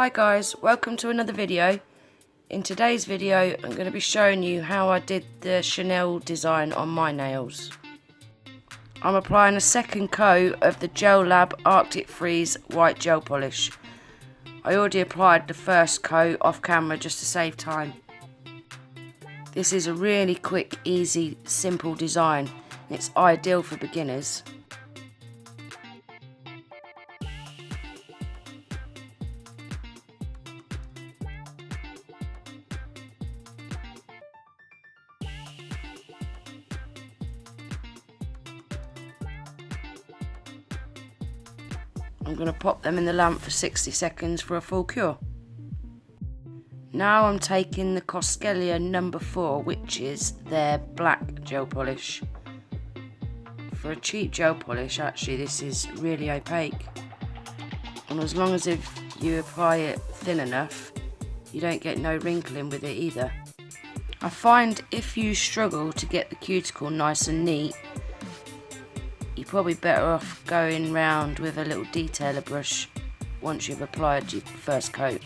Hi guys, welcome to another video. In today's video I'm going to be showing you how I did the Chanel design on my nails. I'm applying a second coat of the Gel Lab Arctic Freeze white gel polish. I already applied the first coat off camera just to save time. This is a really quick, easy, simple design. It's ideal for beginners. I'm going to pop them in the lamp for 60 seconds for a full cure. Now I'm taking the Coscelia number 4, which is their black gel polish. For a cheap gel polish, actually this is really opaque. And as long as if you apply it thin enough, you don't get no wrinkling with it either. I find if you struggle to get the cuticle nice and neat, you're probably better off going round with a little detailer brush once you've applied your first coat.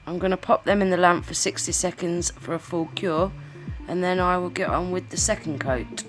I'm going to pop them in the lamp for 60 seconds for a full cure, and then I will get on with the second coat.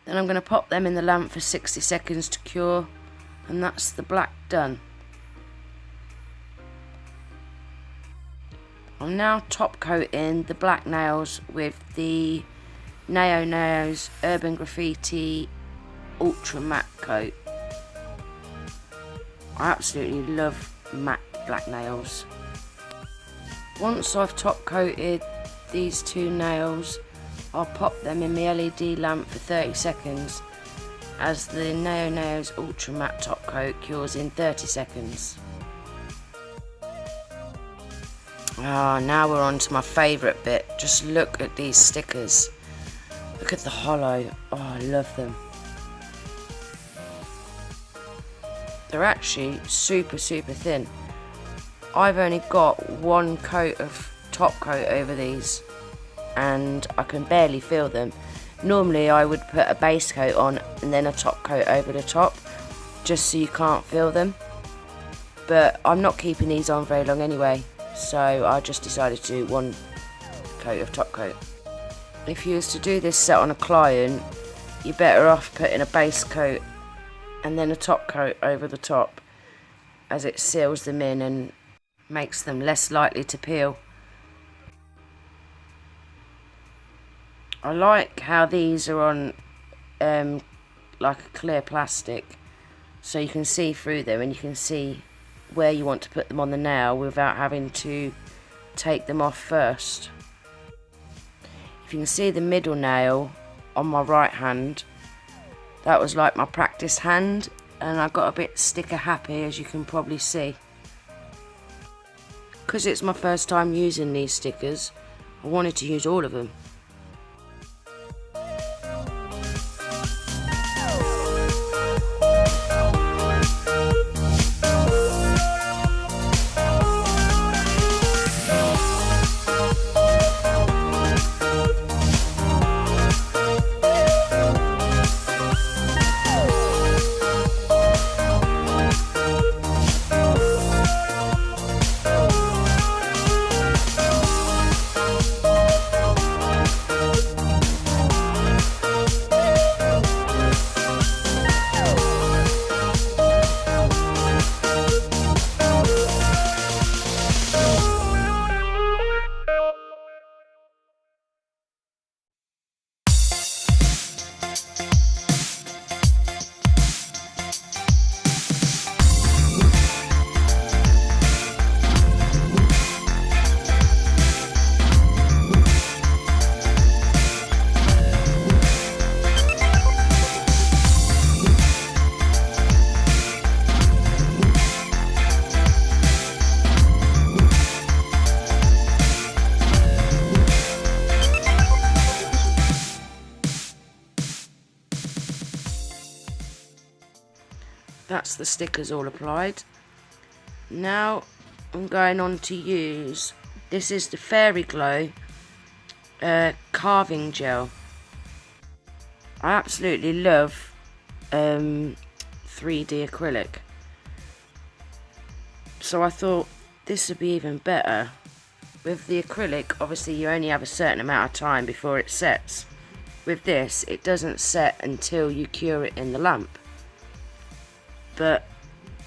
Then I'm going to pop them in the lamp for 60 seconds to cure, and that's the black done. I'm now top coating the black nails with the Naio's Urban Graffiti Ultra Matte Coat. I absolutely love matte black nails. Once I've top coated these two nails, I'll pop them in my LED lamp for 30 seconds as the Naio's Ultra Matte Top Coat cures in 30 seconds. Now we're on to my favourite bit. Just look at these stickers. Look at the hollow. Oh, I love them. They're actually super thin. I've only got one coat of top coat over these, and I can barely feel them. Normally I would put a base coat on and then a top coat over the top, just so you can't feel them, but I'm not keeping these on very long anyway, so I just decided to do one coat of top coat. If you was to do this set on a client, you're better off putting a base coat and then a top coat over the top, as it seals them in and makes them less likely to peel. I like how these are on like a clear plastic, so you can see through them and you can see where you want to put them on the nail without having to take them off first. If you can see the middle nail on my right hand, that was like my practice hand, and I got a bit sticker happy, as you can probably see. Because it's my first time using these stickers, I wanted to use all of them. that's the stickers all applied. Now I'm going on to use, this is the Fairyglo carving gel. I absolutely love 3D acrylic, so I thought this would be even better. With the acrylic, obviously you only have a certain amount of time before it sets. With this, it doesn't set until you cure it in the lamp. But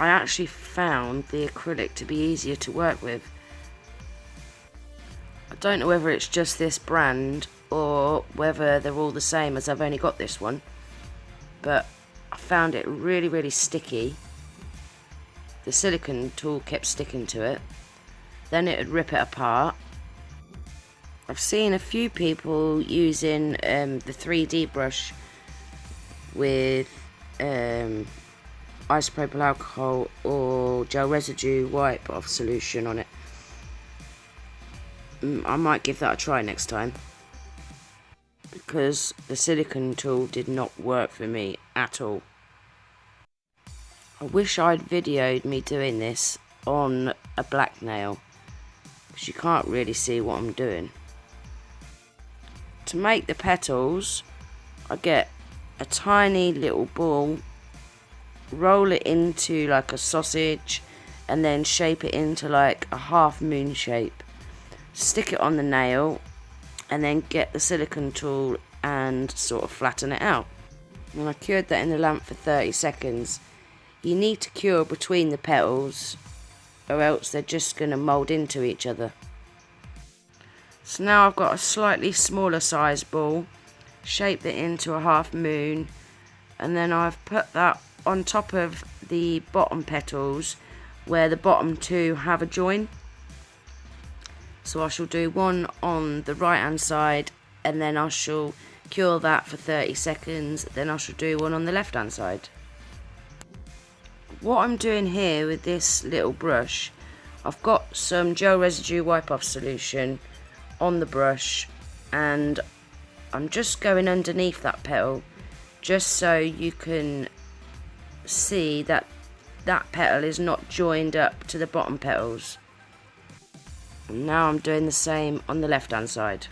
I actually found the acrylic to be easier to work with. I don't know whether it's just this brand or whether they're all the same, as I've only got this one, but I found it really sticky. The silicone tool kept sticking to it, then it would rip it apart. I've seen a few people using the 3D brush with isopropyl alcohol or gel residue wipe off solution on it. I might give that a try next time, because the silicone tool did not work for me at all. I wish I'd videoed me doing this on a black nail, because you can't really see what I'm doing. To make the petals, I get a tiny little ball, roll it into like a sausage, and then shape it into like a half moon shape. Stick it on the nail, and then get the silicone tool and sort of flatten it out. And I cured that in the lamp for 30 seconds. You need to cure between the petals, or else they're just going to mould into each other. So now I've got a slightly smaller size ball, shaped it into a half moon, and then I've put that on top of the bottom petals where the bottom two have a join. So I shall do one on the right hand side, and then I shall cure that for 30 seconds, then I shall do one on the left hand side. What I'm doing here with this little brush, I've got some gel residue wipe off solution on the brush, and I'm just going underneath that petal just so you can see that that petal is not joined up to the bottom petals. And now I'm doing the same on the left hand side.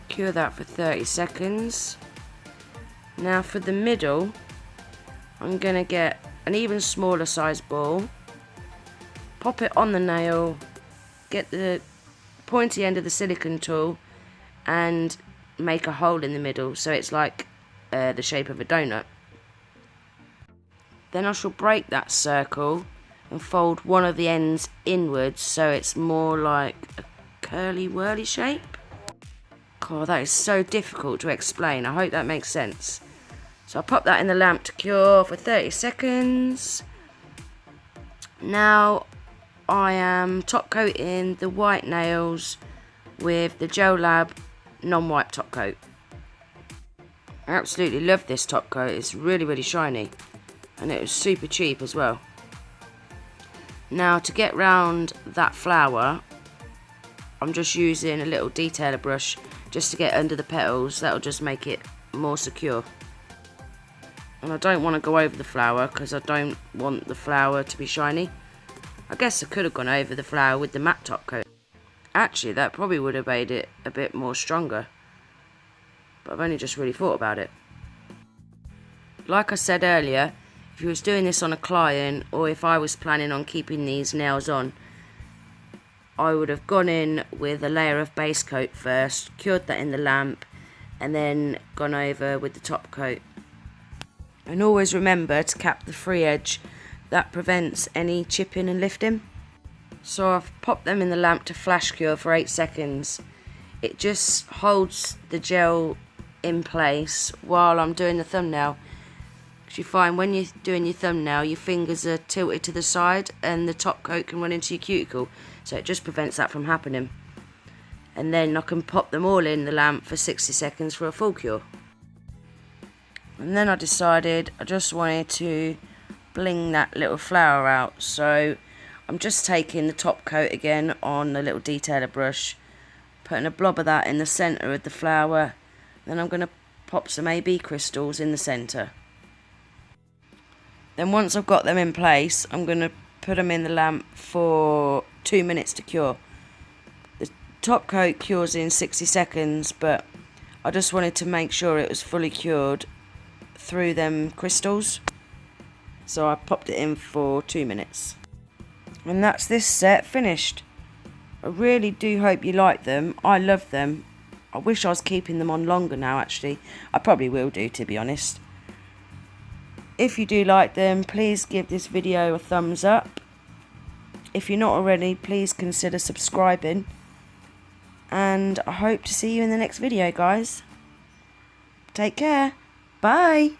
Cure that for 30 seconds. Now for the middle, I'm going to get an even smaller size ball, pop it on the nail, get the pointy end of the silicone tool and make a hole in the middle so it's like the shape of a donut. Then I shall break that circle and fold one of the ends inwards so it's more like a curly whirly shape. Oh, that is so difficult to explain. I hope that makes sense. So I'll pop that in the lamp to cure for 30 seconds. Now I am top coating the white nails with the Gel Lab non-wipe top coat. I absolutely love this top coat. It's really shiny, and it was super cheap as well. Now to get round that flower, I'm just using a little detailer brush just to get under the petals. That'll just make it more secure. And I don't want to go over the flower because I don't want the flower to be shiny. I guess I could have gone over the flower with the matte top coat. Actually, that probably would have made it a bit more stronger. but I've only just really thought about it. Like I said earlier, if you was doing this on a client, or if I was planning on keeping these nails on, I would have gone in with a layer of base coat first, cured that in the lamp, and then gone over with the top coat. And always remember to cap the free edge, that prevents any chipping and lifting. So I've popped them in the lamp to flash cure for 8 seconds. It just holds the gel in place while I'm doing the thumbnail. Because you find when you're doing your thumbnail, your fingers are tilted to the side and the top coat can run into your cuticle. So it just prevents that from happening. And then I can pop them all in the lamp for 60 seconds for a full cure. And then I decided I just wanted to bling that little flower out. So I'm just taking the top coat again on a little detailer brush, putting a blob of that in the centre of the flower. Then I'm going to pop some AB crystals in the centre. Then once I've got them in place, I'm going to put them in the lamp for 2 minutes to cure. The top coat cures in 60 seconds, but I just wanted to make sure it was fully cured through them crystals. So I popped it in for 2 minutes. And that's this set finished. I really do hope you like them. I love them. I wish I was keeping them on longer now actually. I probably will do, to be honest. If you do like them, please give this video a thumbs up. If you're not already, please consider subscribing. And I hope to see you in the next video, guys. Take care. Bye.